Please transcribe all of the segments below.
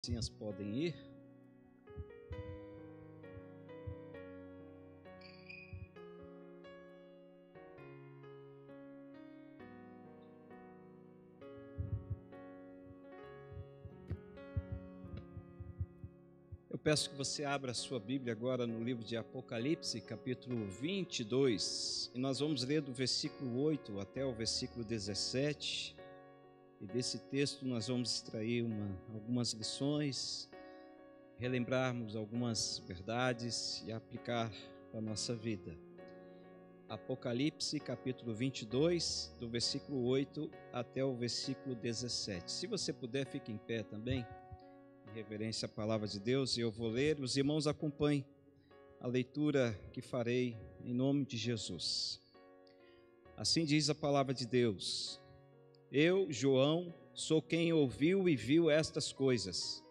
As podem ir. Eu peço que você abra a sua Bíblia agora no livro de Apocalipse, capítulo 22, e nós vamos ler do versículo 8 até o versículo 17, e desse texto nós vamos extrair algumas lições, relembrarmos algumas verdades e aplicar para a nossa vida. Apocalipse, capítulo 22, do versículo 8 até o versículo 17. Se você puder, fique em pé também, em reverência à palavra de Deus, e eu vou ler. Os irmãos acompanhem a leitura que farei em nome de Jesus. Assim diz a palavra de Deus: Eu, João, sou quem ouviu e viu estas coisas,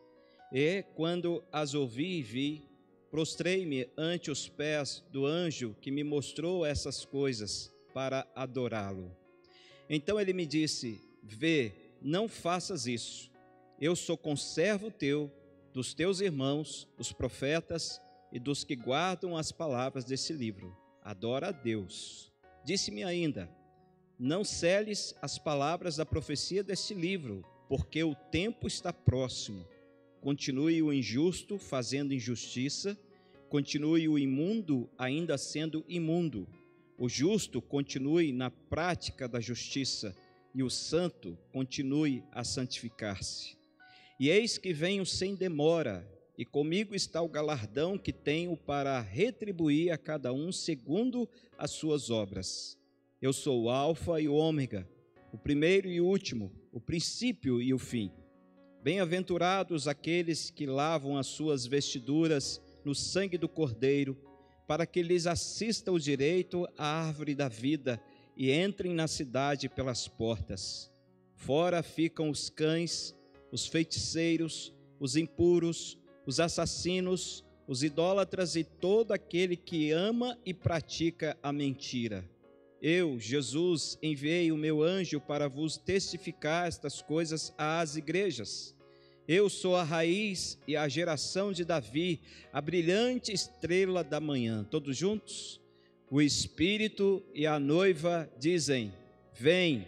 e quando as ouvi e vi, prostrei-me ante os pés do anjo que me mostrou essas coisas para adorá-lo. Então ele me disse: Vê, não faças isso. Eu sou conservo teu, dos teus irmãos, os profetas, e dos que guardam as palavras desse livro. Adora a Deus. Disse-me ainda: Não seles as palavras da profecia desse livro, porque o tempo está próximo. Continue o injusto fazendo injustiça, continue o imundo ainda sendo imundo. O justo continue na prática da justiça, e o santo continue a santificar-se. E eis que venho sem demora, e comigo está o galardão que tenho para retribuir a cada um segundo as suas obras. Eu sou o Alfa e o Ômega, o primeiro e o último, o princípio e o fim. Bem-aventurados aqueles que lavam as suas vestiduras no sangue do Cordeiro, para que lhes assista o direito à árvore da vida e entrem na cidade pelas portas. Fora ficam os cães, os feiticeiros, os impuros, os assassinos, os idólatras e todo aquele que ama e pratica a mentira. Eu, Jesus, enviei o meu anjo para vos testificar estas coisas às igrejas. Eu sou a raiz e a geração de Davi, a brilhante estrela da manhã. Todos juntos? O Espírito e a noiva dizem: Vem.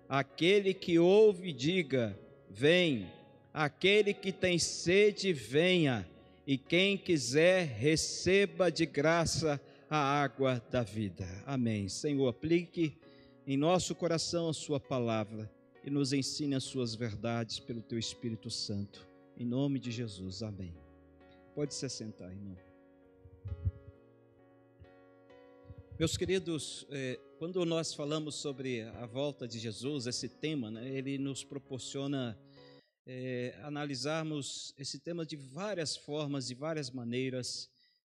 Aquele que ouve, diga: Vem. Aquele que tem sede, venha. E quem quiser, receba de graça a água da vida. Amém. Senhor, aplique em nosso coração a sua palavra e nos ensine as suas verdades pelo teu Espírito Santo. Em nome de Jesus. Amém. Pode se assentar, irmão. Meus queridos, quando nós falamos sobre a volta de Jesus, esse tema, ele nos proporciona analisarmos esse tema de várias formas, de várias maneiras,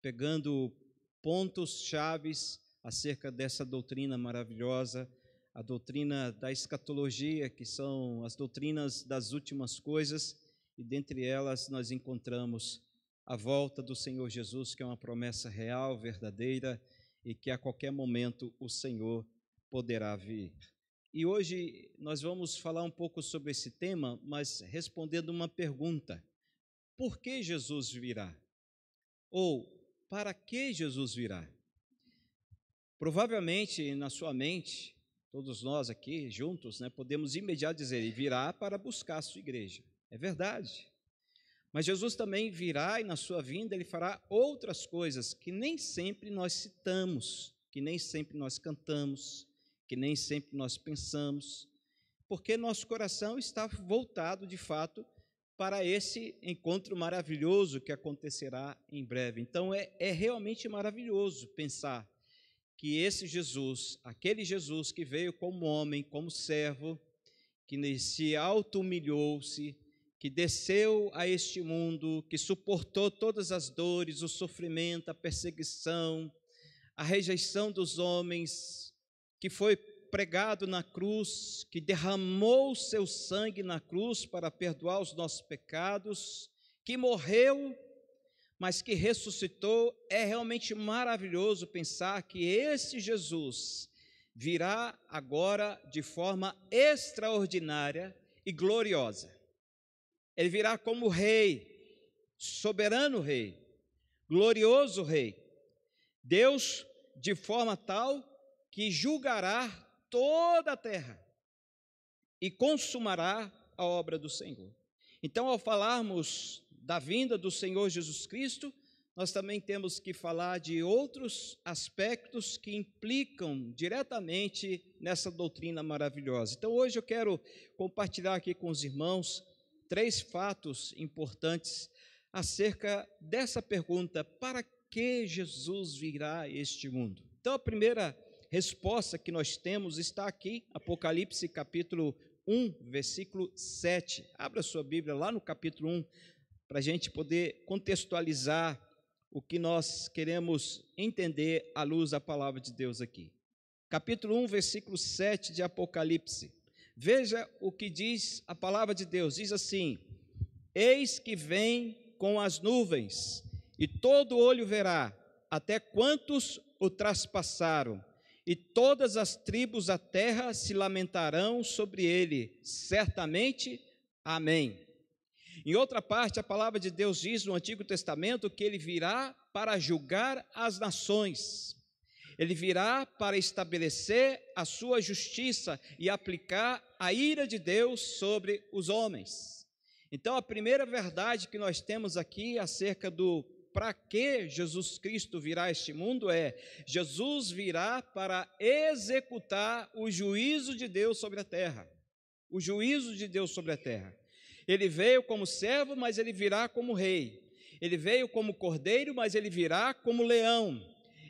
pegando pontos chaves acerca dessa doutrina maravilhosa, a doutrina da escatologia, que são as doutrinas das últimas coisas, e dentre elas nós encontramos a volta do Senhor Jesus, que é uma promessa real, verdadeira, e que a qualquer momento o Senhor poderá vir. E hoje nós vamos falar um pouco sobre esse tema, mas respondendo uma pergunta: por que Jesus virá? Ou para que Jesus virá? Provavelmente na sua mente, todos nós aqui juntos, podemos imediatamente dizer: ele virá para buscar a sua igreja. É verdade. Mas Jesus também virá, e na sua vinda ele fará outras coisas que nem sempre nós citamos, que nem sempre nós cantamos, que nem sempre nós pensamos, porque nosso coração está voltado de fato para esse encontro maravilhoso que acontecerá em breve. Então é realmente maravilhoso pensar que esse Jesus, aquele Jesus que veio como homem, como servo, que se auto-humilhou-se, que desceu a este mundo, que suportou todas as dores, o sofrimento, a perseguição, a rejeição dos homens, que foi pregado na cruz, que derramou seu sangue na cruz para perdoar os nossos pecados, que morreu, mas que ressuscitou. É realmente maravilhoso pensar que esse Jesus virá agora de forma extraordinária e gloriosa. Ele virá como rei, soberano rei, glorioso rei. Deus de forma tal que julgará toda a terra e consumará a obra do Senhor. Então, ao falarmos da vinda do Senhor Jesus Cristo, nós também temos que falar de outros aspectos que implicam diretamente nessa doutrina maravilhosa. Então, hoje eu quero compartilhar aqui com os irmãos 3 fatos importantes acerca dessa pergunta: para que Jesus virá a este mundo? Então, a primeira resposta que nós temos está aqui, Apocalipse capítulo 1, versículo 7. Abra sua Bíblia lá no capítulo 1, para a gente poder contextualizar o que nós queremos entender à luz da palavra de Deus aqui. Capítulo 1, versículo 7 de Apocalipse. Veja o que diz a palavra de Deus. Diz assim: eis que vem com as nuvens, e todo olho verá, até quantos o traspassaram, e todas as tribos da terra se lamentarão sobre ele, certamente, amém. Em outra parte, a palavra de Deus diz no Antigo Testamento que ele virá para julgar as nações. Ele virá para estabelecer a sua justiça e aplicar a ira de Deus sobre os homens. Então, a primeira verdade que nós temos aqui acerca do para que Jesus Cristo virá a este mundo é: Jesus virá para executar o juízo de Deus sobre a terra. O juízo de Deus sobre a terra. Ele veio como servo, mas ele virá como rei. Ele veio como cordeiro, mas ele virá como leão.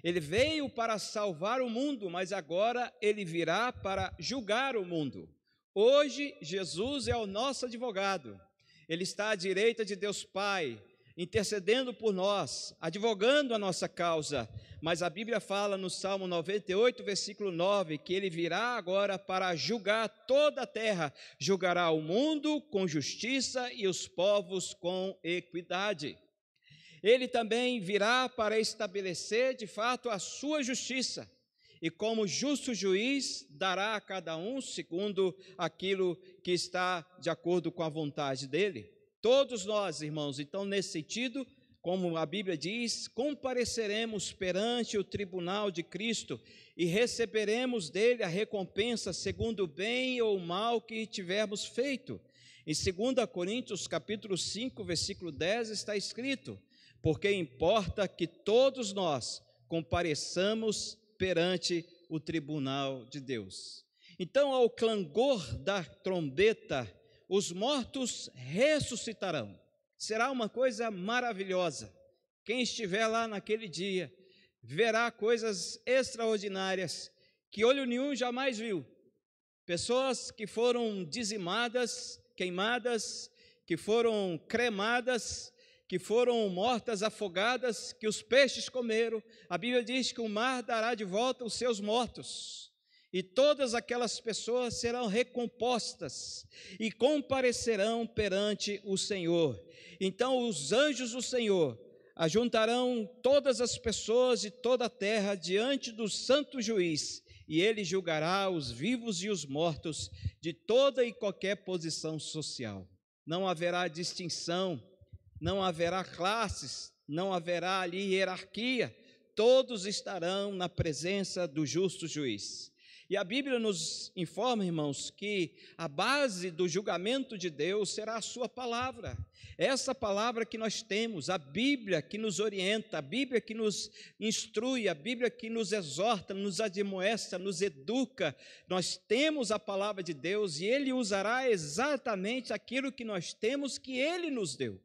Ele veio para salvar o mundo, mas agora ele virá para julgar o mundo. Hoje, Jesus é o nosso advogado. Ele está à direita de Deus Pai, intercedendo por nós, advogando a nossa causa. Mas a Bíblia fala no Salmo 98, versículo 9, que ele virá agora para julgar toda a terra, julgará o mundo com justiça e os povos com equidade. Ele também virá para estabelecer de fato a sua justiça, e como justo juiz dará a cada um segundo aquilo que está de acordo com a vontade dele. Todos nós, irmãos, então, nesse sentido, como a Bíblia diz, compareceremos perante o tribunal de Cristo e receberemos dele a recompensa segundo o bem ou o mal que tivermos feito. Em 2 Coríntios, capítulo 5, versículo 10, está escrito: porque importa que todos nós compareçamos perante o tribunal de Deus. Então, ao clangor da trombeta, os mortos ressuscitarão. Será uma coisa maravilhosa. Quem estiver lá naquele dia verá coisas extraordinárias que olho nenhum jamais viu. Pessoas que foram dizimadas, queimadas, que foram cremadas, que foram mortas, afogadas, que os peixes comeram. A Bíblia diz que o mar dará de volta os seus mortos. E todas aquelas pessoas serão recompostas e comparecerão perante o Senhor. Então os anjos do Senhor ajuntarão todas as pessoas de toda a terra diante do santo juiz, e ele julgará os vivos e os mortos de toda e qualquer posição social. Não haverá distinção, não haverá classes, não haverá ali hierarquia, todos estarão na presença do justo juiz. E a Bíblia nos informa, irmãos, que a base do julgamento de Deus será a sua palavra. Essa palavra que nós temos, a Bíblia que nos orienta, a Bíblia que nos instrui, a Bíblia que nos exorta, nos admoesta, nos educa. Nós temos a palavra de Deus e Ele usará exatamente aquilo que nós temos, que Ele nos deu.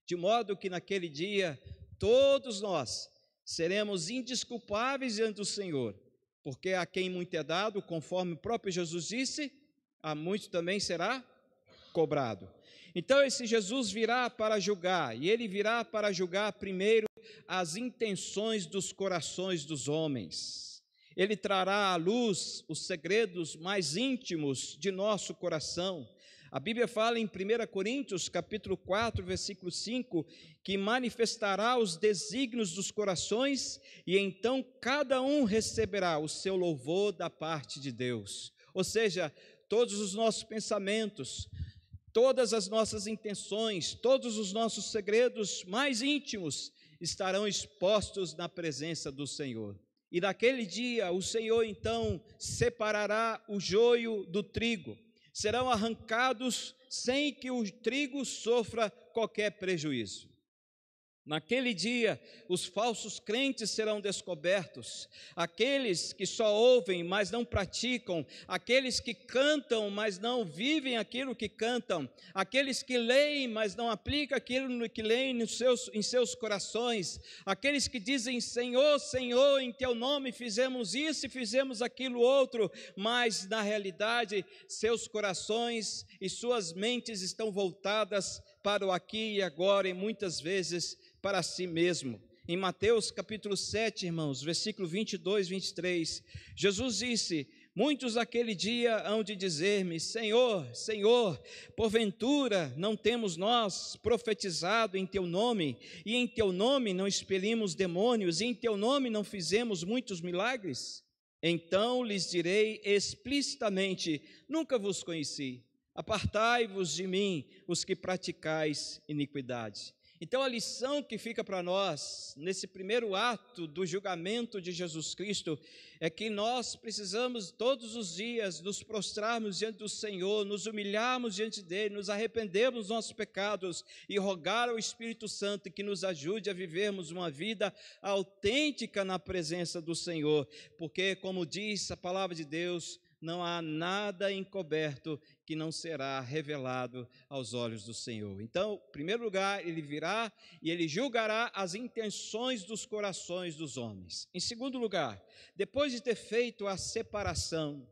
De modo que naquele dia, todos nós seremos indesculpáveis diante do Senhor. Porque a quem muito é dado, conforme o próprio Jesus disse, a muito também será cobrado. Então esse Jesus virá para julgar, e ele virá para julgar primeiro as intenções dos corações dos homens. Ele trará à luz os segredos mais íntimos de nosso coração. A Bíblia fala em 1 Coríntios, capítulo 4, versículo 5, que manifestará os desígnios dos corações, e então cada um receberá o seu louvor da parte de Deus. Ou seja, todos os nossos pensamentos, todas as nossas intenções, todos os nossos segredos mais íntimos estarão expostos na presença do Senhor. E naquele dia o Senhor então separará o joio do trigo. Serão arrancados sem que o trigo sofra qualquer prejuízo. Naquele dia, os falsos crentes serão descobertos, aqueles que só ouvem, mas não praticam, aqueles que cantam, mas não vivem aquilo que cantam, aqueles que leem, mas não aplicam aquilo que leem em seus corações, aqueles que dizem, Senhor, Senhor, em Teu nome fizemos isso e fizemos aquilo outro, mas na realidade, seus corações e suas mentes estão voltadas para o aqui e agora, e muitas vezes para si mesmo. Em Mateus capítulo 7, irmãos, versículo 22, 23, Jesus disse, muitos aquele dia hão de dizer-me, Senhor, Senhor, porventura não temos nós profetizado em Teu nome, e em Teu nome não expelimos demônios, e em Teu nome não fizemos muitos milagres? Então lhes direi explicitamente, nunca vos conheci, apartai-vos de mim, os que praticais iniquidade. Então a lição que fica para nós, nesse primeiro ato do julgamento de Jesus Cristo, é que nós precisamos todos os dias nos prostrarmos diante do Senhor, nos humilharmos diante dEle, nos arrependermos dos nossos pecados e rogar ao Espírito Santo que nos ajude a vivermos uma vida autêntica na presença do Senhor, porque como diz a palavra de Deus, não há nada encoberto que não será revelado aos olhos do Senhor. Então, em primeiro lugar, Ele virá e Ele julgará as intenções dos corações dos homens. Em segundo lugar, depois de ter feito a separação,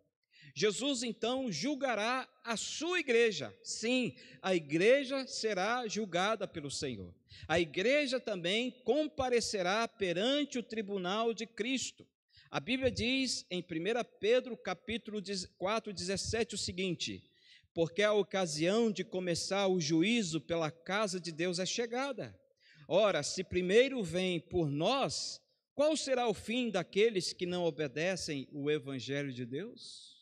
Jesus então julgará a sua igreja. Sim, a igreja será julgada pelo Senhor. A igreja também comparecerá perante o tribunal de Cristo. A Bíblia diz em 1 Pedro capítulo 4, 17 o seguinte, porque a ocasião de começar o juízo pela casa de Deus é chegada. Ora, se primeiro vem por nós, qual será o fim daqueles que não obedecem o Evangelho de Deus?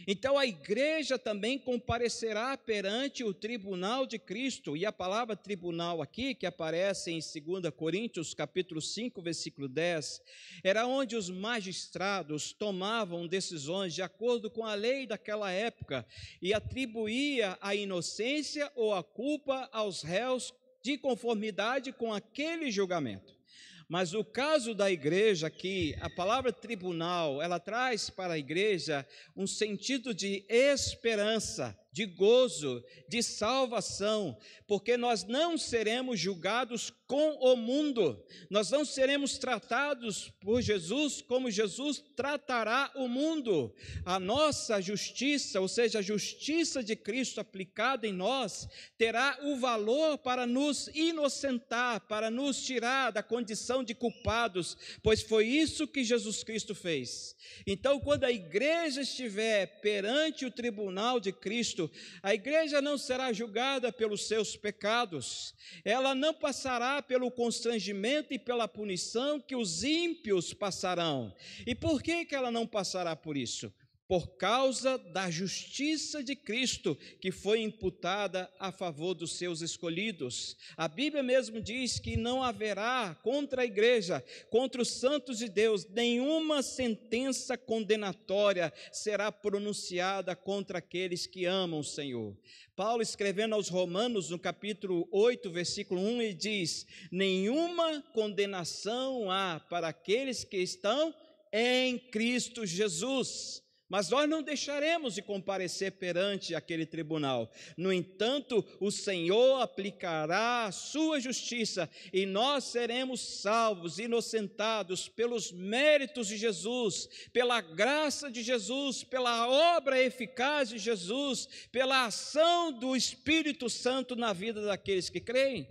Então a igreja também comparecerá perante o tribunal de Cristo, e a palavra tribunal aqui, que aparece em 2 Coríntios capítulo 5, versículo 10, era onde os magistrados tomavam decisões de acordo com a lei daquela época e atribuía a inocência ou a culpa aos réus de conformidade com aquele julgamento. Mas no caso da igreja aqui, a palavra tribunal, ela traz para a igreja um sentido de esperança, de gozo, de salvação, porque nós não seremos julgados com o mundo, nós não seremos tratados por Jesus como Jesus tratará o mundo. A nossa justiça, ou seja, a justiça de Cristo aplicada em nós, terá o valor para nos inocentar, para nos tirar da condição de culpados, pois foi isso que Jesus Cristo fez. Então, quando a igreja estiver perante o tribunal de Cristo, a igreja não será julgada pelos seus pecados, ela não passará pelo constrangimento e pela punição que os ímpios passarão. E por que ela não passará por isso? Por causa da justiça de Cristo que foi imputada a favor dos seus escolhidos. A Bíblia mesmo diz que não haverá contra a igreja, contra os santos de Deus, nenhuma sentença condenatória será pronunciada contra aqueles que amam o Senhor. Paulo, escrevendo aos Romanos, no capítulo 8, versículo 1, ele diz, nenhuma condenação há para aqueles que estão em Cristo Jesus. Mas nós não deixaremos de comparecer perante aquele tribunal. No entanto, o Senhor aplicará a sua justiça e nós seremos salvos, inocentados pelos méritos de Jesus, pela graça de Jesus, pela obra eficaz de Jesus, pela ação do Espírito Santo na vida daqueles que creem.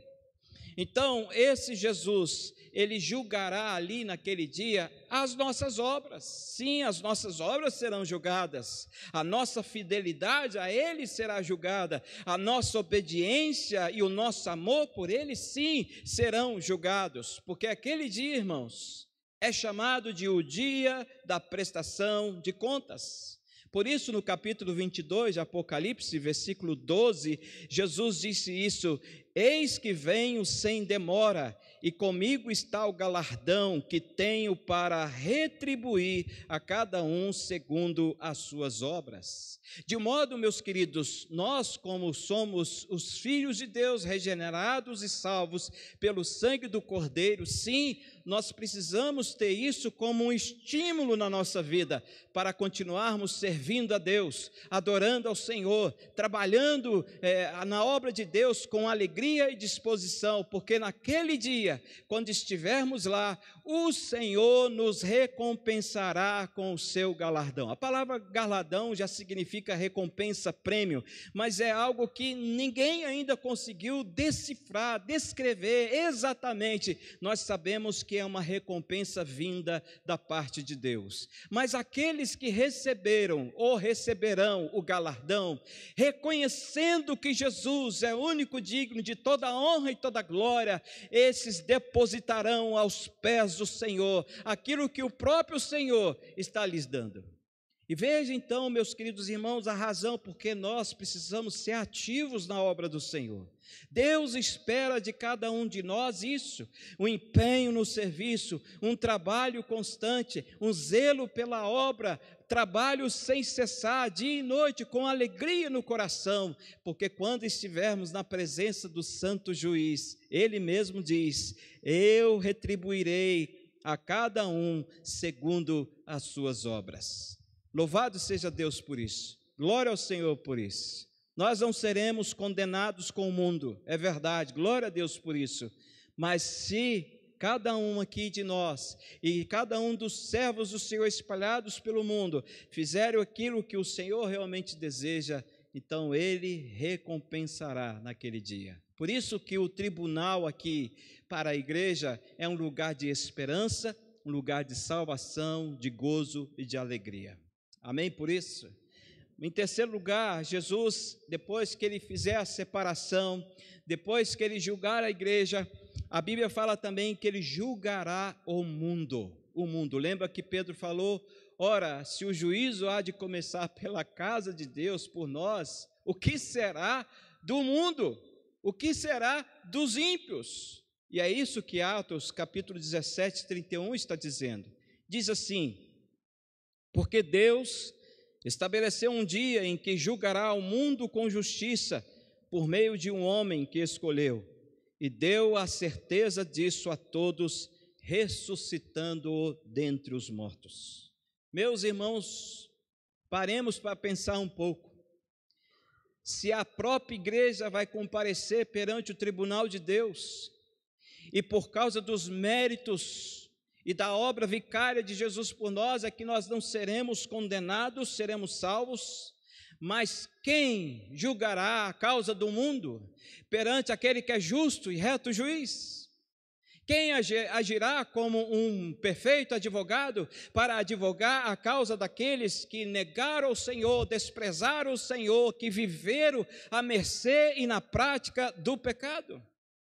Então, esse Jesus, ele julgará ali naquele dia as nossas obras. Sim, as nossas obras serão julgadas, a nossa fidelidade a Ele será julgada, a nossa obediência e o nosso amor por Ele, sim, serão julgados, porque aquele dia, irmãos, é chamado de o dia da prestação de contas. Por isso, no capítulo 22 de Apocalipse, versículo 12, Jesus disse isso: eis que venho sem demora, e comigo está o galardão que tenho para retribuir a cada um segundo as suas obras. De modo, meus queridos, nós, como somos os filhos de Deus, regenerados e salvos pelo sangue do Cordeiro, sim, nós precisamos ter isso como um estímulo na nossa vida, para continuarmos servindo a Deus, adorando ao Senhor, trabalhando na obra de Deus com alegria e disposição, porque naquele dia, quando estivermos lá, o Senhor nos recompensará com o seu galardão. A palavra galardão já significa recompensa, prêmio, mas é algo que ninguém ainda conseguiu decifrar, descrever exatamente. Nós sabemos que é uma recompensa vinda da parte de Deus, mas aqueles que receberam ou receberão o galardão, reconhecendo que Jesus é o único digno de toda honra e toda glória, esses depositarão aos pés do Senhor aquilo que o próprio Senhor está lhes dando. E veja então, meus queridos irmãos, a razão porque nós precisamos ser ativos na obra do Senhor. Deus espera de cada um de nós isso, um empenho no serviço, um trabalho constante, um zelo pela obra, trabalho sem cessar, dia e noite, com alegria no coração, porque quando estivermos na presença do Santo Juiz, Ele mesmo diz: eu retribuirei a cada um segundo as suas obras. Louvado seja Deus por isso, glória ao Senhor por isso. Nós não seremos condenados com o mundo, é verdade, glória a Deus por isso, mas se cada um aqui de nós e cada um dos servos do Senhor espalhados pelo mundo fizerem aquilo que o Senhor realmente deseja, então Ele recompensará naquele dia. Por isso que o tribunal aqui para a igreja é um lugar de esperança, um lugar de salvação, de gozo e de alegria. Amém por isso? Em terceiro lugar, Jesus, depois que Ele fizer a separação, depois que Ele julgar a igreja, a Bíblia fala também que Ele julgará o mundo. Lembra que Pedro falou: ora, se o juízo há de começar pela casa de Deus, por nós, o que será do mundo? O que será dos ímpios? E é isso que Atos, capítulo 17, 31 está dizendo. Diz assim: porque Deus estabeleceu um dia em que julgará o mundo com justiça, por meio de um homem que escolheu, e deu a certeza disso a todos, ressuscitando-o dentre os mortos. Meus irmãos, paremos para pensar um pouco. Se a própria igreja vai comparecer perante o tribunal de Deus, e por causa dos méritos e da obra vicária de Jesus por nós, é que nós não seremos condenados, seremos salvos. Mas quem julgará a causa do mundo perante aquele que é justo e reto juiz? Quem agirá como um perfeito advogado para advogar a causa daqueles que negaram o Senhor, desprezaram o Senhor, que viveram à mercê e na prática do pecado?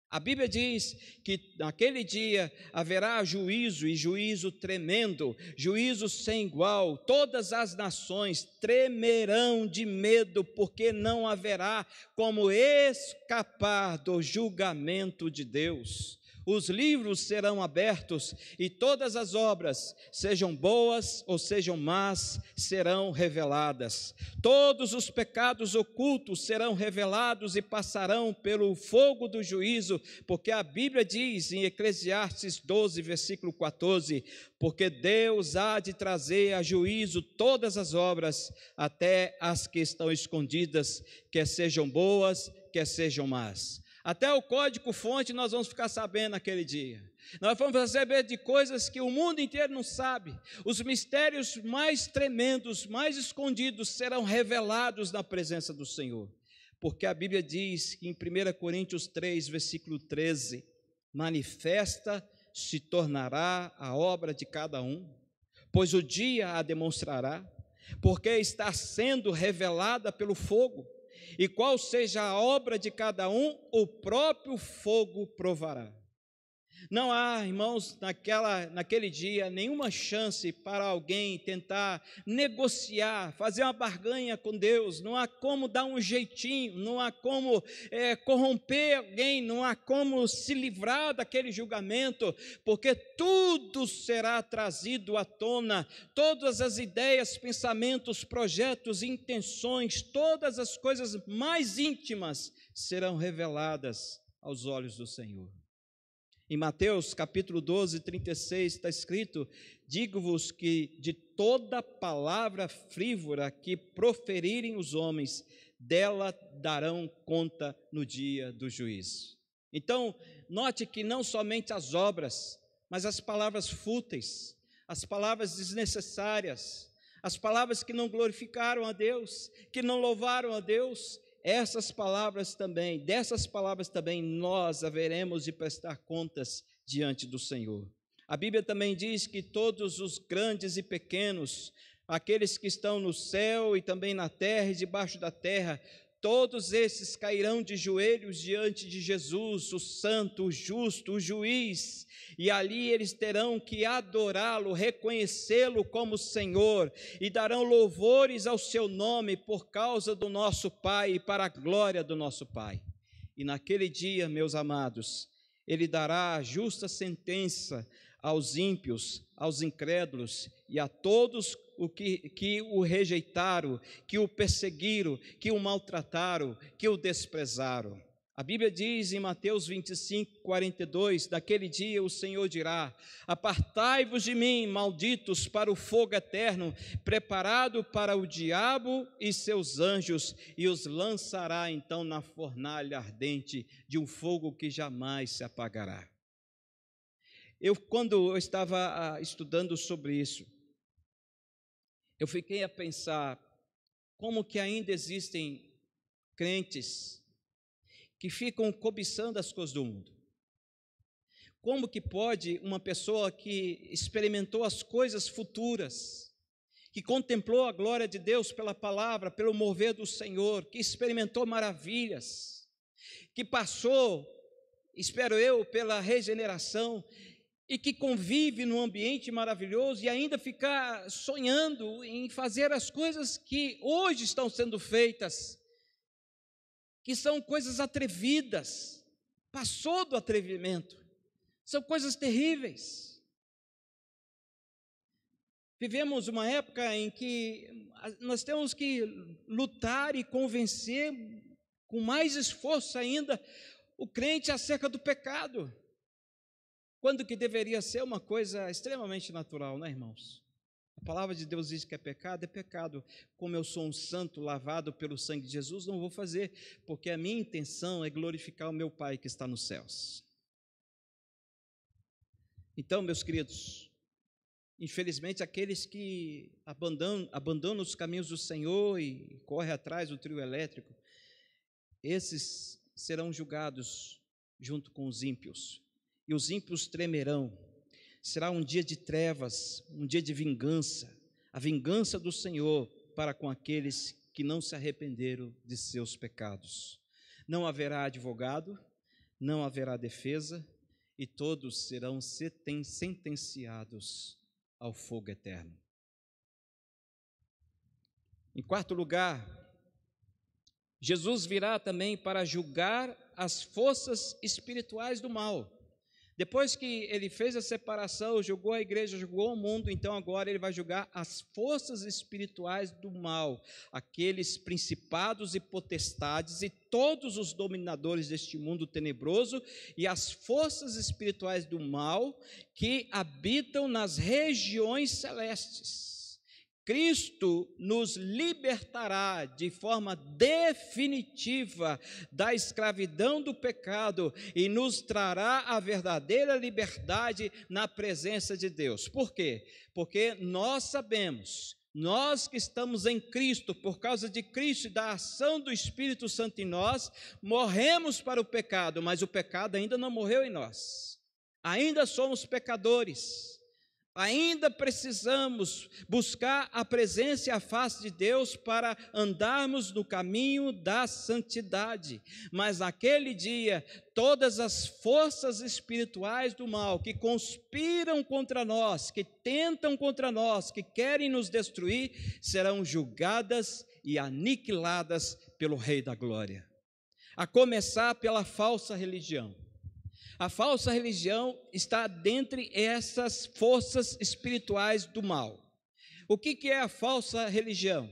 A Bíblia diz que naquele dia haverá juízo, e juízo tremendo, juízo sem igual. Todas as nações tremerão de medo, porque não haverá como escapar do julgamento de Deus. Os livros serão abertos e todas as obras, sejam boas ou sejam más, serão reveladas. Todos os pecados ocultos serão revelados e passarão pelo fogo do juízo, porque a Bíblia diz em Eclesiastes 12, versículo 14, porque Deus há de trazer a juízo todas as obras, até as que estão escondidas, quer sejam boas, quer sejam más. Até o código-fonte nós vamos ficar sabendo naquele dia. Nós vamos saber de coisas que o mundo inteiro não sabe. Os mistérios mais tremendos, mais escondidos, serão revelados na presença do Senhor. Porque a Bíblia diz que em 1 Coríntios 3, versículo 13, manifesta se tornará a obra de cada um, pois o dia a demonstrará, porque está sendo revelada pelo fogo. E qual seja a obra de cada um, o próprio fogo provará. Não há, irmãos, naquele dia, nenhuma chance para alguém tentar negociar, fazer uma barganha com Deus. Não há como dar um jeitinho, não há como corromper alguém, não há como se livrar daquele julgamento, porque tudo será trazido à tona, todas as ideias, pensamentos, projetos, intenções, todas as coisas mais íntimas serão reveladas aos olhos do Senhor. Em Mateus capítulo 12, 36 está escrito: digo-vos que de toda palavra frívola que proferirem os homens, dela darão conta no dia do juízo. Então, note que não somente as obras, mas as palavras fúteis, as palavras desnecessárias, as palavras que não glorificaram a Deus, que não louvaram a Deus, dessas palavras também nós haveremos de prestar contas diante do Senhor. A Bíblia também diz que todos os grandes e pequenos, aqueles que estão no céu e também na terra e debaixo da terra, todos esses cairão de joelhos diante de Jesus, o santo, o justo, o juiz, e ali eles terão que adorá-lo, reconhecê-lo como Senhor, e darão louvores ao seu nome por causa do nosso Pai e para a glória do nosso Pai. E naquele dia, meus amados, ele dará a justa sentença aos ímpios, aos incrédulos e a todos que o rejeitaram, que o perseguiram, que o maltrataram, que o desprezaram. A Bíblia diz em Mateus 25, 42, naquele dia o Senhor dirá: apartai-vos de mim, malditos, para o fogo eterno, preparado para o diabo e seus anjos, e os lançará então na fornalha ardente de um fogo que jamais se apagará. Quando eu estava estudando sobre isso, eu fiquei a pensar como que ainda existem crentes que ficam cobiçando as coisas do mundo. Como que pode uma pessoa que experimentou as coisas futuras, que contemplou a glória de Deus pela palavra, pelo mover do Senhor, que experimentou maravilhas, que passou, espero eu, pela regeneração, e que convive num ambiente maravilhoso e ainda ficar sonhando em fazer as coisas que hoje estão sendo feitas, que são coisas atrevidas, passou do atrevimento, são coisas terríveis. Vivemos uma época em que nós temos que lutar e convencer com mais esforço ainda o crente acerca do pecado, quando que deveria ser uma coisa extremamente natural, né, irmãos? A palavra de Deus diz que é pecado. Como eu sou um santo lavado pelo sangue de Jesus, não vou fazer, porque a minha intenção é glorificar o meu Pai que está nos céus. Então, meus queridos, infelizmente aqueles que abandonam os caminhos do Senhor e correm atrás do trio elétrico, esses serão julgados junto com os ímpios. E os ímpios tremerão. Será um dia de trevas, um dia de vingança, a vingança do Senhor para com aqueles que não se arrependeram de seus pecados. Não haverá advogado, não haverá defesa, e todos serão sentenciados ao fogo eterno. Em quarto lugar, Jesus virá também para julgar as forças espirituais do mal. Depois que ele fez a separação, julgou a igreja, julgou o mundo, então agora ele vai julgar as forças espirituais do mal, aqueles principados e potestades e todos os dominadores deste mundo tenebroso e as forças espirituais do mal que habitam nas regiões celestes. Cristo nos libertará de forma definitiva da escravidão do pecado e nos trará a verdadeira liberdade na presença de Deus. Por quê? Porque nós sabemos, nós que estamos em Cristo, por causa de Cristo e da ação do Espírito Santo em nós, morremos para o pecado, mas o pecado ainda não morreu em nós. Ainda somos pecadores. Ainda precisamos buscar a presença e a face de Deus para andarmos no caminho da santidade. Mas naquele dia, todas as forças espirituais do mal que conspiram contra nós, que tentam contra nós, que querem nos destruir, serão julgadas e aniquiladas pelo Rei da Glória. A começar pela falsa religião. A falsa religião está dentre essas forças espirituais do mal. O que é a falsa religião?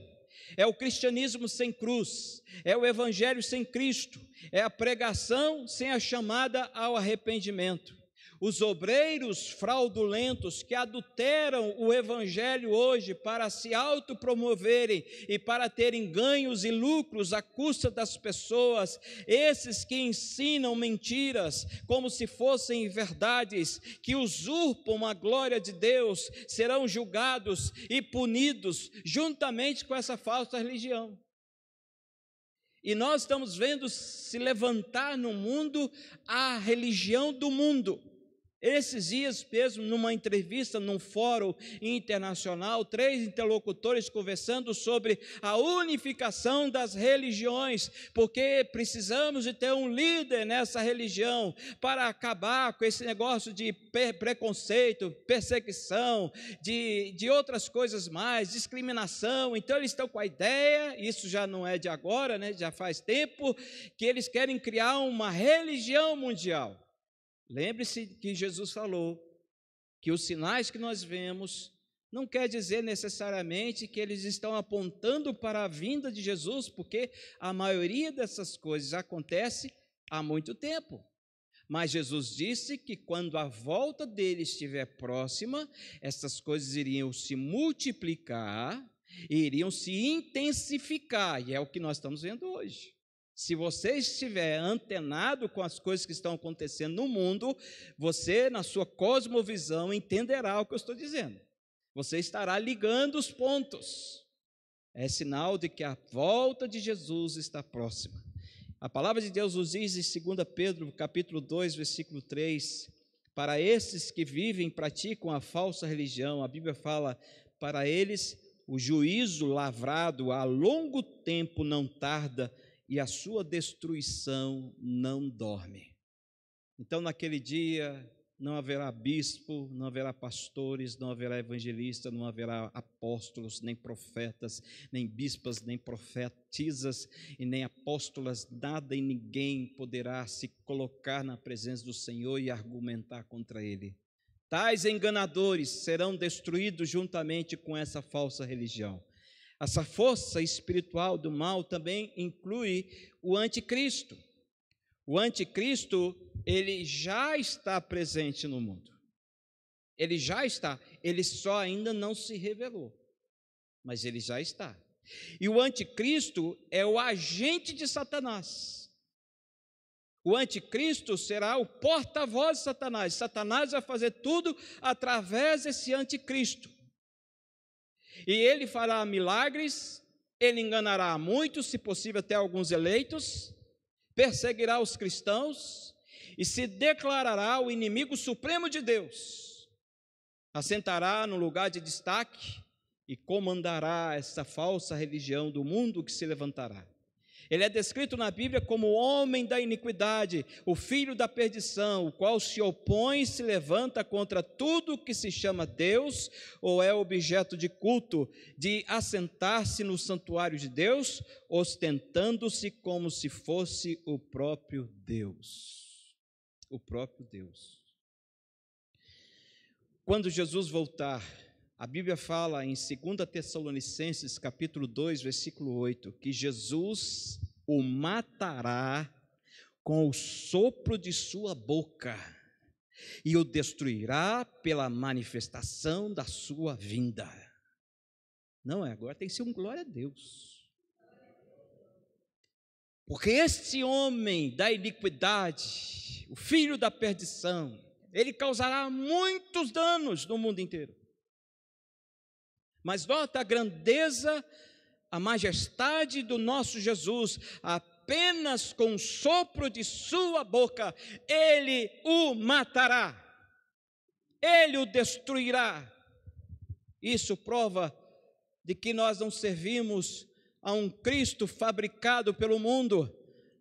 É o cristianismo sem cruz, é o evangelho sem Cristo, é a pregação sem a chamada ao arrependimento. Os obreiros fraudulentos que adulteram o evangelho hoje para se autopromoverem e para terem ganhos e lucros à custa das pessoas, esses que ensinam mentiras como se fossem verdades, que usurpam a glória de Deus, serão julgados e punidos juntamente com essa falsa religião. E nós estamos vendo se levantar no mundo a religião do mundo. Esses dias mesmo, numa entrevista, num fórum internacional, 3 interlocutores conversando sobre a unificação das religiões, porque precisamos de ter um líder nessa religião para acabar com esse negócio de preconceito, perseguição, de outras coisas mais, discriminação. Então eles estão com a ideia, isso já não é de agora, né, já faz tempo, que eles querem criar uma religião mundial. Lembre-se que Jesus falou que os sinais que nós vemos não quer dizer necessariamente que eles estão apontando para a vinda de Jesus, porque a maioria dessas coisas acontece há muito tempo. Mas Jesus disse que quando a volta dele estiver próxima, essas coisas iriam se multiplicar e iriam se intensificar, e é o que nós estamos vendo hoje. Se você estiver antenado com as coisas que estão acontecendo no mundo, você, na sua cosmovisão, entenderá o que eu estou dizendo. Você estará ligando os pontos. É sinal de que a volta de Jesus está próxima. A palavra de Deus nos diz em 2 Pedro, capítulo 2, versículo 3, para esses que vivem e praticam a falsa religião, a Bíblia fala, para eles o juízo lavrado há longo tempo não tarda, e a sua destruição não dorme. Então, naquele dia, não haverá bispo, não haverá pastores, não haverá evangelista, não haverá apóstolos, nem profetas, nem bispas, nem profetisas, e nem apóstolas, nada e ninguém poderá se colocar na presença do Senhor e argumentar contra Ele. Tais enganadores serão destruídos juntamente com essa falsa religião. Essa força espiritual do mal também inclui o anticristo. O anticristo, ele já está presente no mundo. Ele já está, ele só ainda não se revelou, mas ele já está. E o anticristo é o agente de Satanás. O anticristo será o porta-voz de Satanás. Satanás vai fazer tudo através desse anticristo. E ele fará milagres, ele enganará muitos, se possível até alguns eleitos, perseguirá os cristãos e se declarará o inimigo supremo de Deus. Assentará no lugar de destaque e comandará essa falsa religião do mundo que se levantará. Ele é descrito na Bíblia como o homem da iniquidade, o filho da perdição, o qual se opõe e se levanta contra tudo que se chama Deus ou é objeto de culto, de assentar-se no santuário de Deus, ostentando-se como se fosse o próprio Deus. O próprio Deus. Quando Jesus voltar, a Bíblia fala em 2 Tessalonicenses, capítulo 2, versículo 8, que Jesus o matará com o sopro de sua boca e o destruirá pela manifestação da sua vinda. Não é, agora tem que ser um glória a Deus. Porque este homem da iniquidade, o filho da perdição, ele causará muitos danos no mundo inteiro. Mas nota a grandeza, a majestade do nosso Jesus, apenas com o sopro de sua boca, ele o matará, ele o destruirá, Isso prova de que nós não servimos a um Cristo fabricado pelo mundo,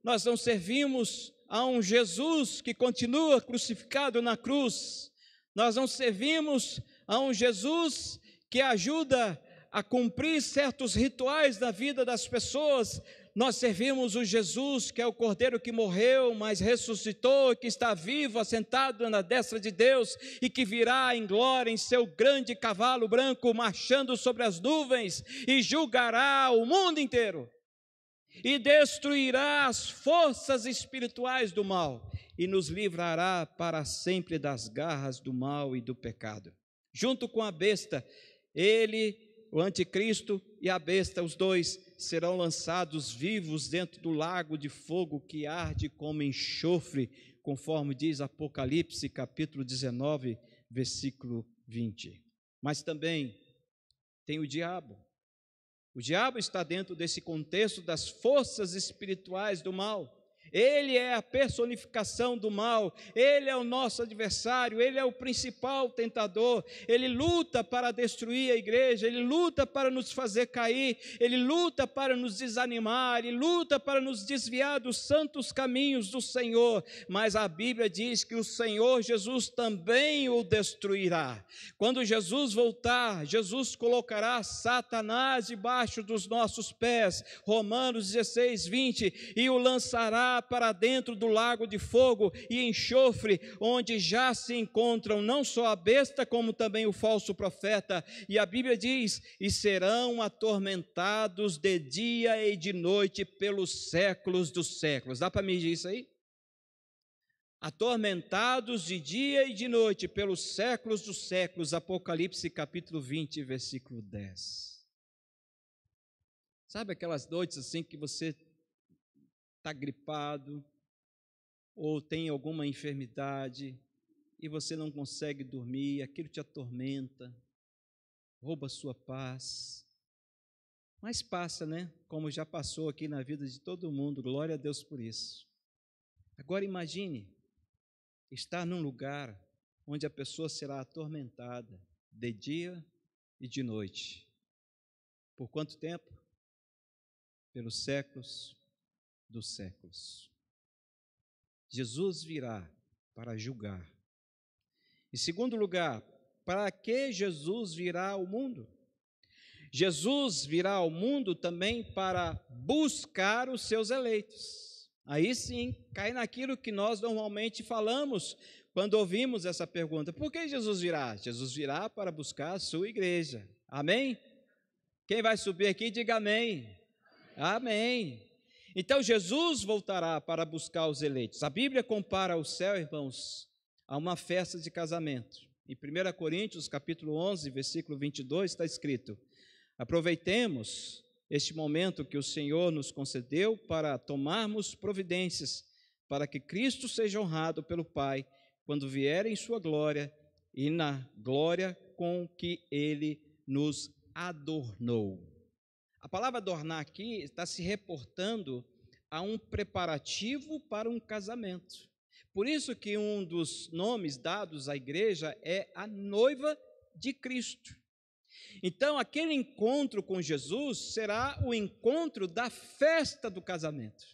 nós não servimos a um Jesus que continua crucificado na cruz, nós não servimos a um Jesus que ajuda a cumprir certos rituais da vida das pessoas. Nós servimos o Jesus que é o Cordeiro que morreu, mas ressuscitou, que está vivo, assentado na destra de Deus e que virá em glória em seu grande cavalo branco, marchando sobre as nuvens e julgará o mundo inteiro e destruirá as forças espirituais do mal e nos livrará para sempre das garras do mal e do pecado. Junto com a besta, ele, o anticristo e a besta, os dois serão lançados vivos dentro do lago de fogo que arde como enxofre, conforme diz Apocalipse, capítulo 19, versículo 20. Mas também tem o diabo. O diabo está dentro desse contexto das forças espirituais do mal. Ele é a personificação do mal, ele é o nosso adversário, ele é o principal tentador, ele luta para destruir a igreja, ele luta para nos fazer cair, ele luta para nos desanimar, ele luta para nos desviar dos santos caminhos do Senhor, mas a Bíblia diz que o Senhor Jesus também o destruirá. Quando Jesus voltar, Jesus colocará Satanás debaixo dos nossos pés, Romanos 16, 20, e o lançará para dentro do lago de fogo e enxofre, onde já se encontram não só a besta, como também o falso profeta. E a Bíblia diz: e serão atormentados de dia e de noite pelos séculos dos séculos. Dá para me dizer isso aí? Atormentados de dia e de noite pelos séculos dos séculos. Apocalipse capítulo 20, versículo 10. Sabe aquelas noites assim que você está gripado, ou tem alguma enfermidade, e você não consegue dormir, aquilo te atormenta, rouba a sua paz, mas passa, né? Como já passou aqui na vida de todo mundo, glória a Deus por isso. Agora imagine estar num lugar onde a pessoa será atormentada de dia e de noite. Por quanto tempo? Pelos séculos dos séculos. Jesus virá para julgar. Em segundo lugar, para que Jesus virá ao mundo? Jesus virá ao mundo também para buscar os seus eleitos. Aí sim, cai naquilo que nós normalmente falamos quando ouvimos essa pergunta: por que Jesus virá? Jesus virá para buscar a sua igreja. Amém? Quem vai subir aqui, diga amém. Amém. Então Jesus voltará para buscar os eleitos. A Bíblia compara o céu, irmãos, a uma festa de casamento. Em 1 Coríntios, capítulo 11, versículo 22, está escrito: aproveitemos este momento que o Senhor nos concedeu para tomarmos providências, para que Cristo seja honrado pelo Pai, quando vier em sua glória e na glória com que Ele nos adornou. A palavra adornar aqui está se reportando a um preparativo para um casamento. Por isso que um dos nomes dados à igreja é a noiva de Cristo. Então, aquele encontro com Jesus será o encontro da festa do casamento.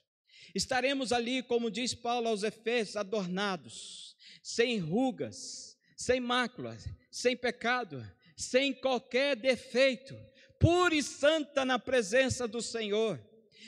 Estaremos ali, como diz Paulo aos Efésios, adornados, sem rugas, sem máculas, sem pecado, sem qualquer defeito, pura e santa na presença do Senhor,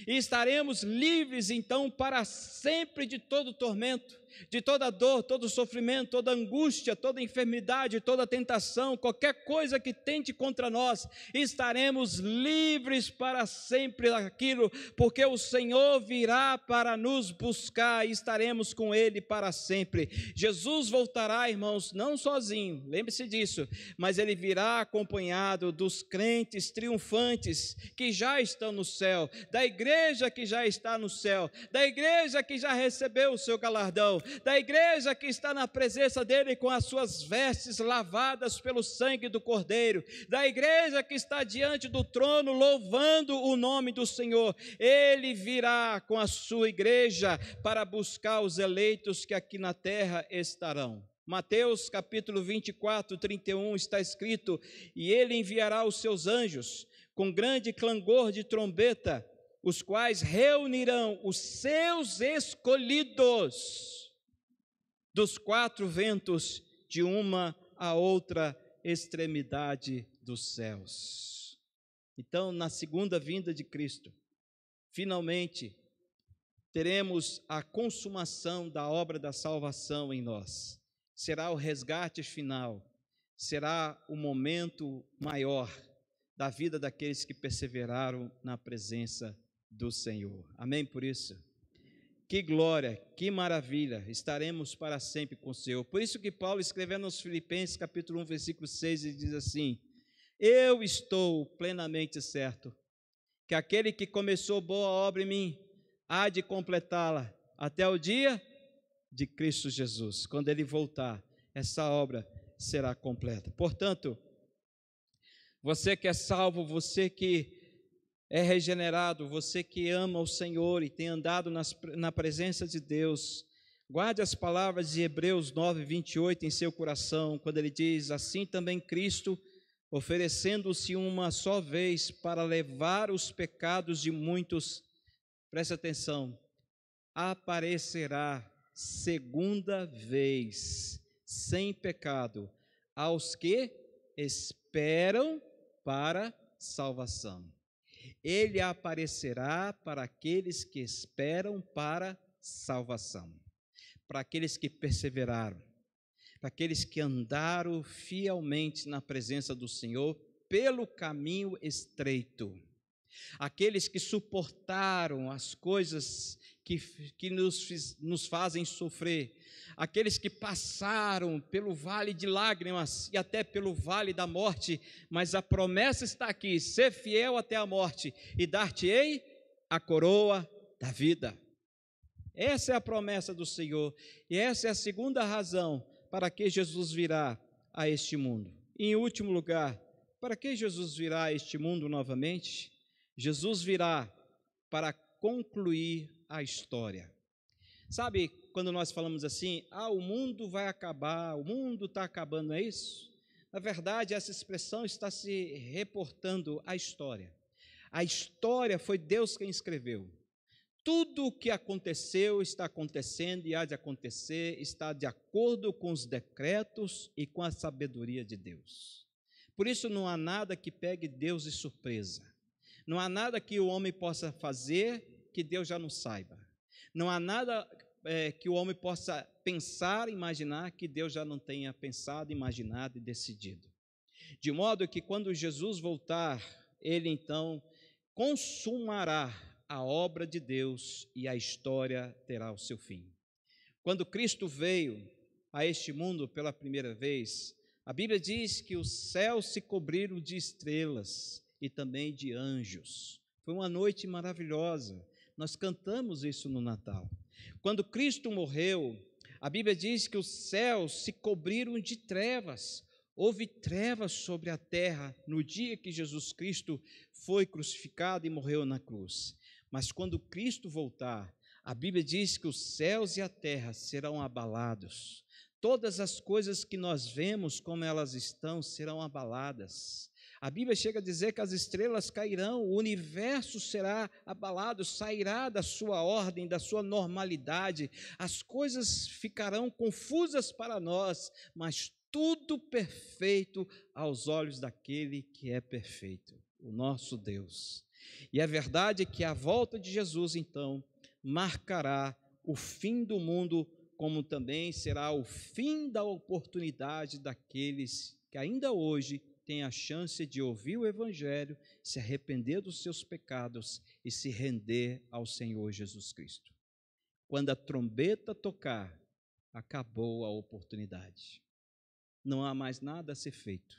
e estaremos livres então para sempre de todo tormento, de toda dor, todo sofrimento, toda angústia, toda enfermidade, toda tentação, qualquer coisa que tente contra nós, estaremos livres para sempre daquilo, porque o Senhor virá para nos buscar e estaremos com Ele para sempre. Jesus voltará, irmãos, não sozinho, lembre-se disso, mas Ele virá acompanhado dos crentes triunfantes que já estão no céu, da igreja que já está no céu, da igreja que já recebeu o seu galardão, da igreja que está na presença dele com as suas vestes lavadas pelo sangue do Cordeiro, da igreja que está diante do trono louvando o nome do Senhor. Ele virá com a sua igreja para buscar os eleitos que aqui na terra estarão. Mateus capítulo 24, 31 está escrito: e ele enviará os seus anjos com grande clangor de trombeta, os quais reunirão os seus escolhidos dos quatro ventos, de uma a outra extremidade dos céus. Então, na segunda vinda de Cristo, finalmente teremos a consumação da obra da salvação em nós. Será o resgate final, será o momento maior da vida daqueles que perseveraram na presença do Senhor. Amém por isso? Que glória, que maravilha, estaremos para sempre com o Senhor. Por isso que Paulo, escrevendo aos Filipenses, capítulo 1, versículo 6, ele diz assim: eu estou plenamente certo que aquele que começou boa obra em mim, há de completá-la até o dia de Cristo Jesus. Quando ele voltar, essa obra será completa. Portanto, você que é salvo, você que é regenerado, você que ama o Senhor e tem andado na presença de Deus, guarde as palavras de Hebreus 9, 28 em seu coração, quando ele diz: assim também Cristo, oferecendo-se uma só vez para levar os pecados de muitos, preste atenção, aparecerá segunda vez, sem pecado, aos que esperam para salvação. Ele aparecerá para aqueles que esperam para salvação, para aqueles que perseveraram, para aqueles que andaram fielmente na presença do Senhor pelo caminho estreito, aqueles que suportaram as coisas que nos fazem sofrer, aqueles que passaram pelo vale de lágrimas e até pelo vale da morte, mas a promessa está aqui: ser fiel até a morte e dar-te-ei a coroa da vida. Essa é a promessa do Senhor, e essa é a segunda razão para que Jesus virá a este mundo. E, em último lugar, para que Jesus virá a este mundo novamente? Jesus virá para concluir a história. Sabe, quando nós falamos assim: o mundo vai acabar, o mundo está acabando, não é isso? Na verdade, essa expressão está se reportando à história. A história foi Deus quem escreveu. Tudo o que aconteceu, está acontecendo e há de acontecer, está de acordo com os decretos e com a sabedoria de Deus. Por isso não há nada que pegue Deus de surpresa. Não há nada que o homem possa fazer que Deus já não saiba. Não há nada que o homem possa pensar, imaginar, que Deus já não tenha pensado, imaginado e decidido. De modo que quando Jesus voltar, ele então consumará a obra de Deus e a história terá o seu fim. Quando Cristo veio a este mundo pela primeira vez, a Bíblia diz que os céus se cobriram de estrelas e também de anjos. Foi uma noite maravilhosa. Nós cantamos isso no Natal. Quando Cristo morreu, a Bíblia diz que os céus se cobriram de trevas. Houve trevas sobre a terra no dia que Jesus Cristo foi crucificado e morreu na cruz. Mas quando Cristo voltar, a Bíblia diz que os céus e a terra serão abalados. Todas as coisas que nós vemos como elas estão serão abaladas. A Bíblia chega a dizer que as estrelas cairão, o universo será abalado, sairá da sua ordem, da sua normalidade, as coisas ficarão confusas para nós, mas tudo perfeito aos olhos daquele que é perfeito, o nosso Deus. E a verdade é que a volta de Jesus, então, marcará o fim do mundo, como também será o fim da oportunidade daqueles que ainda hoje têm a chance de ouvir o Evangelho, se arrepender dos seus pecados e se render ao Senhor Jesus Cristo. Quando a trombeta tocar, acabou a oportunidade. Não há mais nada a ser feito.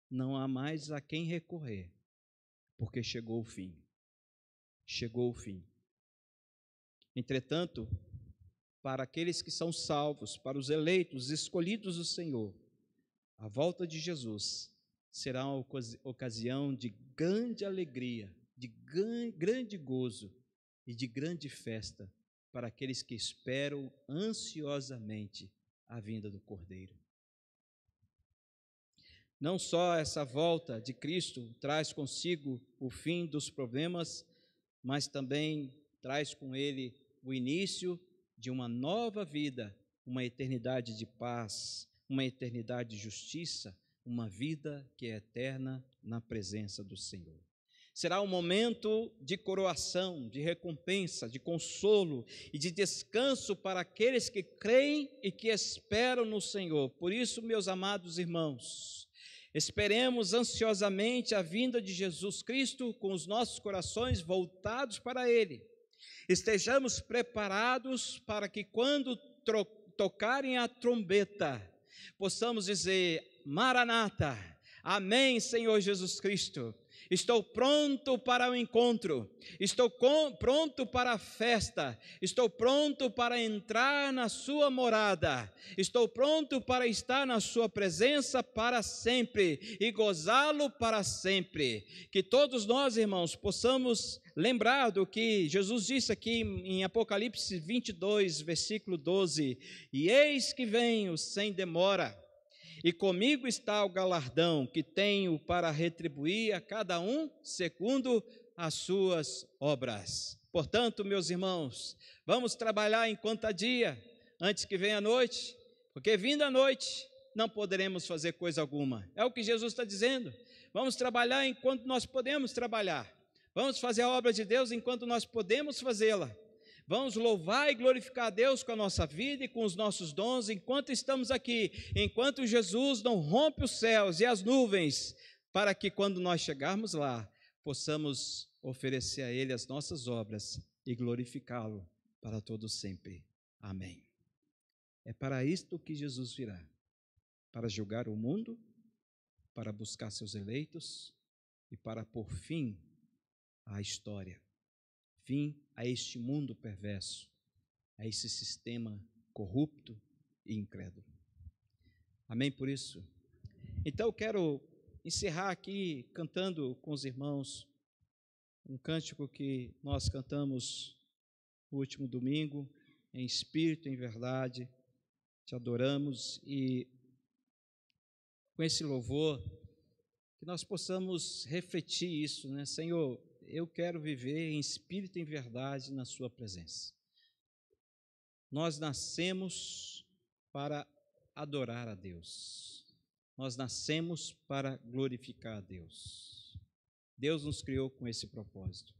Não há mais a quem recorrer, porque chegou o fim. Chegou o fim. Entretanto, para aqueles que são salvos, para os eleitos, escolhidos do Senhor, a volta de Jesus será uma ocasião de grande alegria, de grande gozo e de grande festa para aqueles que esperam ansiosamente a vinda do Cordeiro. Não só essa volta de Cristo traz consigo o fim dos problemas, mas também traz com ele o início de uma nova vida, uma eternidade de paz, uma eternidade de justiça, uma vida que é eterna na presença do Senhor. Será um momento de coroação, de recompensa, de consolo e de descanso para aqueles que creem e que esperam no Senhor. Por isso, meus amados irmãos, esperemos ansiosamente a vinda de Jesus Cristo com os nossos corações voltados para Ele. Estejamos preparados para que quando tocarem a trombeta, possamos dizer: Maranata, amém, Senhor Jesus Cristo. Estou pronto para o encontro, estou pronto para a festa, estou pronto para entrar na sua morada, estou pronto para estar na sua presença para sempre e gozá-lo para sempre. Que todos nós, irmãos, possamos lembrar do que Jesus disse aqui em Apocalipse 22, versículo 12: e eis que venho sem demora, e comigo está o galardão que tenho para retribuir a cada um segundo as suas obras. Portanto, meus irmãos, vamos trabalhar enquanto há dia, antes que venha a noite, porque vindo a noite não poderemos fazer coisa alguma. É o que Jesus está dizendo. Vamos trabalhar enquanto nós podemos trabalhar. Vamos fazer a obra de Deus enquanto nós podemos fazê-la. Vamos louvar e glorificar a Deus com a nossa vida e com os nossos dons enquanto estamos aqui, enquanto Jesus não rompe os céus e as nuvens, para que quando nós chegarmos lá, possamos oferecer a Ele as nossas obras e glorificá-lo para todo sempre. Amém. É para isto que Jesus virá, para julgar o mundo, para buscar seus eleitos e para pôr fim à história. Fim a este mundo perverso, a esse sistema corrupto e incrédulo. Amém por isso? Então eu quero encerrar aqui cantando com os irmãos um cântico que nós cantamos no último domingo, em espírito e em verdade, te adoramos, e com esse louvor que nós possamos refletir isso, né? Senhor, eu quero viver em espírito e em verdade na sua presença. Nós nascemos para adorar a Deus. Nós nascemos para glorificar a Deus. Deus nos criou com esse propósito.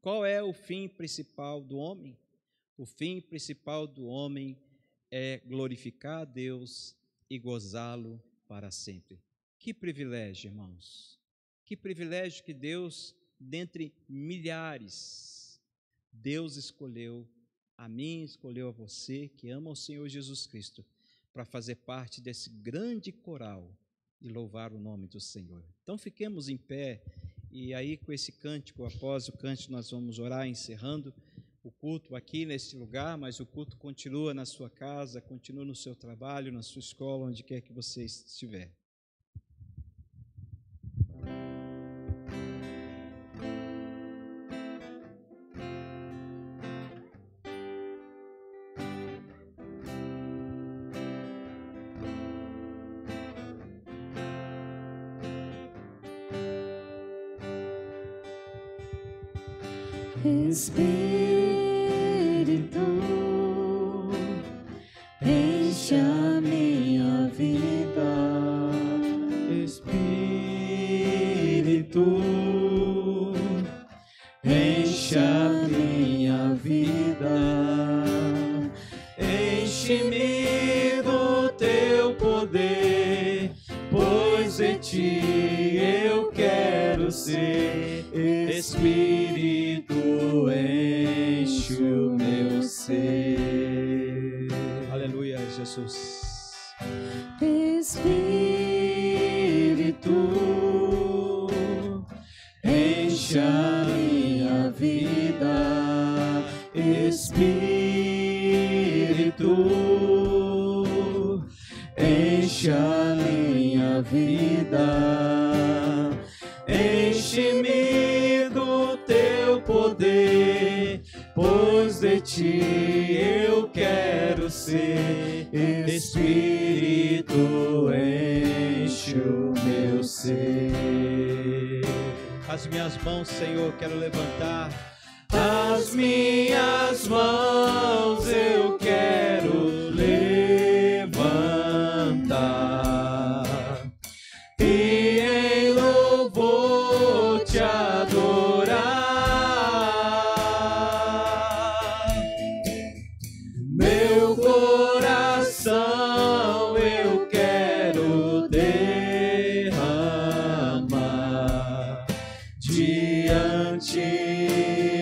Qual é o fim principal do homem? O fim principal do homem é glorificar a Deus e gozá-lo para sempre. Que privilégio, irmãos. Que privilégio que Deus, dentre milhares, Deus escolheu a mim, escolheu a você que ama o Senhor Jesus Cristo para fazer parte desse grande coral e louvar o nome do Senhor. Então fiquemos em pé e aí com esse cântico, após o cântico nós vamos orar encerrando o culto aqui neste lugar, mas o culto continua na sua casa, continua no seu trabalho, na sua escola, onde quer que você estiver. Espírito, enche a minha vida. Espírito, enche a minha vida. Enche-me do teu poder, pois em ti eu quero ser. Espírito, enche o meu ser. Aleluia, Jesus. Espírito, enche a minha vida. Espírito, enche a minha vida. Enche-me do teu poder, pois de ti eu quero ser. Espírito, Espírito enche o meu ser. As minhas mãos, Senhor, quero levantar. As minhas mãos eu quero levantar e em louvor te adorar. Meu coração eu quero derramar diante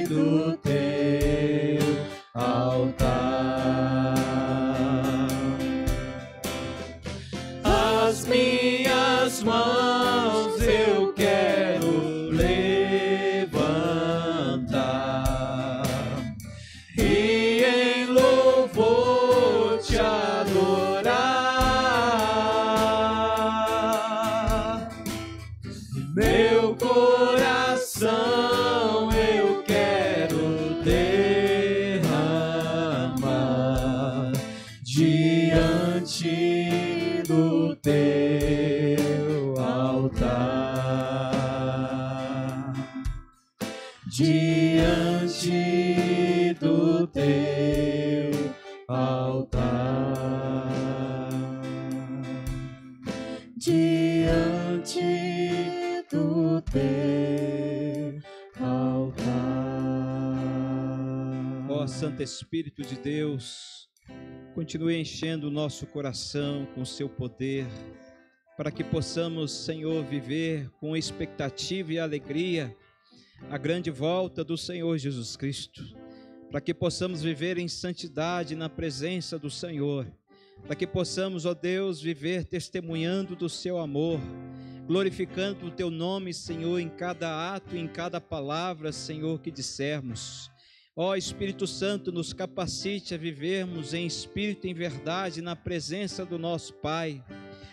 do teu altar. As minhas mãos eu quero levantar e em louvor te adorar. Meu coração eu quero derramar diante do teu altar, diante do teu altar, diante do teu altar. Ó Santo Espírito de Deus, continue enchendo o nosso coração com o seu poder, para que possamos, Senhor, viver com expectativa e alegria a grande volta do Senhor Jesus Cristo, para que possamos viver em santidade na presença do Senhor, para que possamos, ó Deus, viver testemunhando do seu amor, glorificando o teu nome, Senhor, em cada ato, em cada palavra, Senhor, que dissermos. Ó Espírito Santo, nos capacite a vivermos em espírito e em verdade na presença do nosso Pai,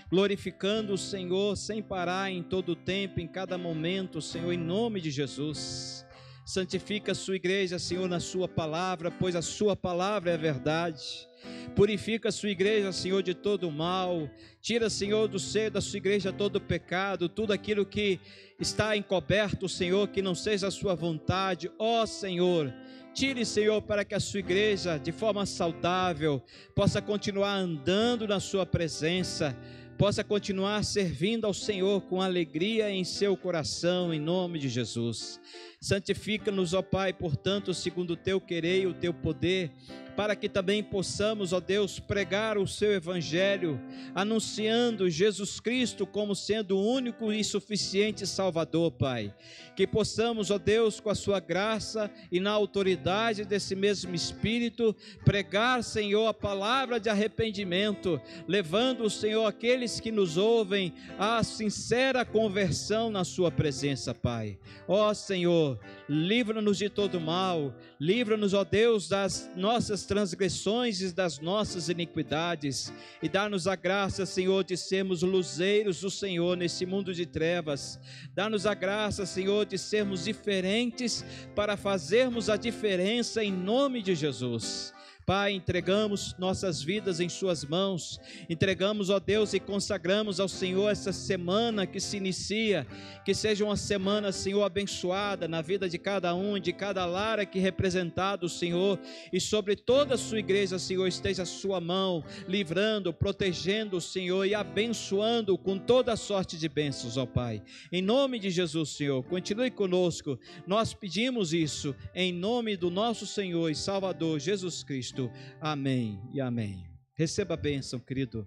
glorificando o Senhor sem parar em todo o tempo, em cada momento, Senhor, em nome de Jesus. Santifica a sua igreja, Senhor, na sua palavra, pois a sua palavra é a verdade. Purifica a sua igreja, Senhor, de todo o mal. Tira, Senhor, do seio da sua igreja todo o pecado, tudo aquilo que está encoberto, Senhor, que não seja a sua vontade. Ó Senhor, tire, Senhor, para que a sua igreja, de forma saudável, possa continuar andando na sua presença, possa continuar servindo ao Senhor com alegria em seu coração, em nome de Jesus. Santifica-nos, ó Pai, portanto, segundo o teu querer e o teu poder, para que também possamos, ó Deus, pregar o seu evangelho, anunciando Jesus Cristo como sendo o único e suficiente Salvador, Pai. Que possamos, ó Deus, com a sua graça e na autoridade desse mesmo Espírito, pregar, Senhor, a palavra de arrependimento, levando, Senhor, aqueles que nos ouvem à sincera conversão na sua presença, Pai. Ó Senhor, livra-nos de todo mal, livra-nos, ó Deus, das nossas transgressões e das nossas iniquidades, e dá-nos a graça, Senhor, de sermos luzeiros do Senhor nesse mundo de trevas. Dá-nos a graça, Senhor, de sermos diferentes para fazermos a diferença em nome de Jesus. Pai, entregamos nossas vidas em suas mãos, entregamos, ó Deus, e consagramos ao Senhor essa semana que se inicia, que seja uma semana, Senhor, abençoada na vida de cada um, de cada lar aqui representado, Senhor, e sobre toda a sua igreja, Senhor, esteja a sua mão, livrando, protegendo, Senhor, e abençoando com toda a sorte de bênçãos, ó Pai. Em nome de Jesus, Senhor, continue conosco, nós pedimos isso, em nome do nosso Senhor e Salvador Jesus Cristo. Amém e amém. Receba a bênção, querido.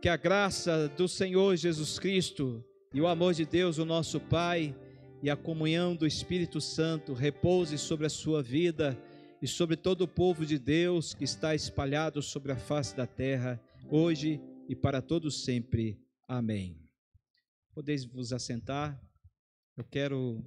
Que a graça do Senhor Jesus Cristo e o amor de Deus, o nosso Pai, e a comunhão do Espírito Santo repouse sobre a sua vida e sobre todo o povo de Deus que está espalhado sobre a face da terra, hoje e para todos sempre. Amém. Podeis vos assentar. Eu quero